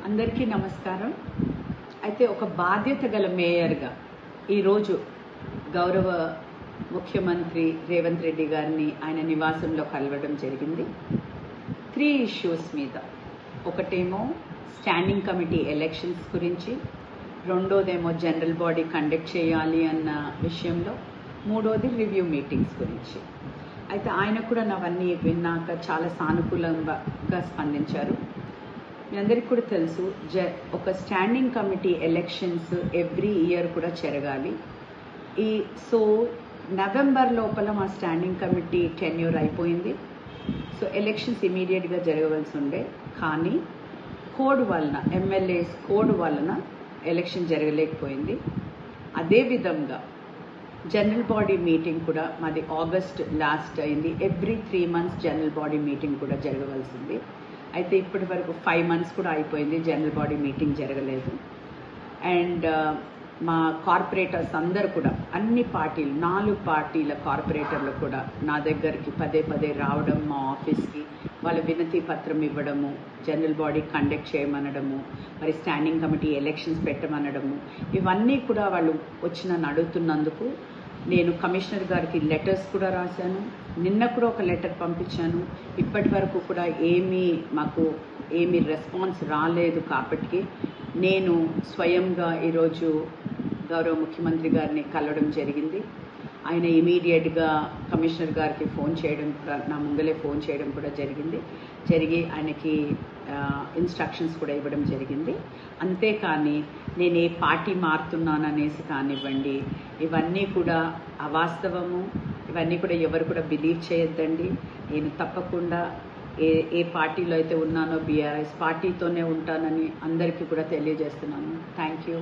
అందరికీ నమస్కారం. అయితే ఒక బాధ్యత గల మేయర్గా ఈరోజు గౌరవ ముఖ్యమంత్రి రేవంత్ రెడ్డి గారిని ఆయన నివాసంలో కలవడం జరిగింది. 3 ఇష్యూస్ మీద. ఒకటేమో స్టాండింగ్ కమిటీ ఎలక్షన్స్ గురించి, రెండోదేమో జనరల్ బాడీ కండక్ట్ చేయాలి అన్న విషయంలో, మూడోది రివ్యూ మీటింగ్స్ గురించి. అయితే ఆయన కూడా నావన్నీ విన్నాక చాలా సానుకూలంగా స్పందించారు. మీ అందరికీ కూడా తెలుసు, ఒక standing committee elections every year కూడా జరగాలి. సో నవంబర్ లోపల మా స్టాండింగ్ కమిటీ టెన్యూర్ అయిపోయింది. సో ఎలక్షన్స్ ఇమీడియట్గా జరగవలసి ఉండే, కానీ కోడ్ వలన, ఎమ్మెల్యేస్ కోడ్ వలన ఎలక్షన్ జరగలేకపోయింది. అదేవిధంగా జనరల్ బాడీ మీటింగ్ కూడా మాది ఆగస్ట్ లాస్ట్ అయింది. Every 3 months general body meeting కూడా జరగవలసింది. అయితే ఇప్పటి వరకు 5 months కూడా అయిపోయింది, జనరల్ బాడీ మీటింగ్ జరగలేదు. అండ్ మా కార్పొరేటర్స్ అందరూ కూడా, అన్ని పార్టీలు, 4 పార్టీల కార్పొరేటర్లు కూడా నా దగ్గరికి పదే రావడం, మా ఆఫీస్కి వాళ్ళ వినతి పత్రం ఇవ్వడము, జనరల్ బాడీ కండక్ట్ చేయమనడము, మరి స్టాండింగ్ కమిటీ ఎలక్షన్స్ పెట్టమనడము, ఇవన్నీ కూడా వాళ్ళు వచ్చి నన్ను అడుగుతున్నందుకు నేను కమిషనర్ గారికి లెటర్స్ కూడా రాశాను. నిన్న కూడా ఒక లెటర్ పంపించాను. ఇప్పటి వరకు కూడా మాకు ఏమీ రెస్పాన్స్ రాలేదు. కాబట్టి నేను స్వయంగా ఈరోజు గౌరవ ముఖ్యమంత్రి గారిని కలవడం జరిగింది. ఆయన ఇమీడియట్గా కమిషనర్ గారికి ఫోన్ చేయడం, నా ముందలే ఫోన్ చేయడం కూడా జరిగి ఆయనకి ఇన్స్ట్రక్షన్స్ కూడా ఇవ్వడం జరిగింది. అంతేకాని నేను ఏ పార్టీ మారుతున్నాననేసి కానివ్వండి, ఇవన్నీ కూడా అవాస్తవము. ఇవన్నీ కూడా ఎవరు కూడా బిలీవ్ చేయొద్దండి. నేను తప్పకుండా ఏ పార్టీలో అయితే ఉన్నానో బీఆర్ఎస్ పార్టీతోనే ఉంటానని అందరికీ కూడా తెలియజేస్తున్నాను. Thank you.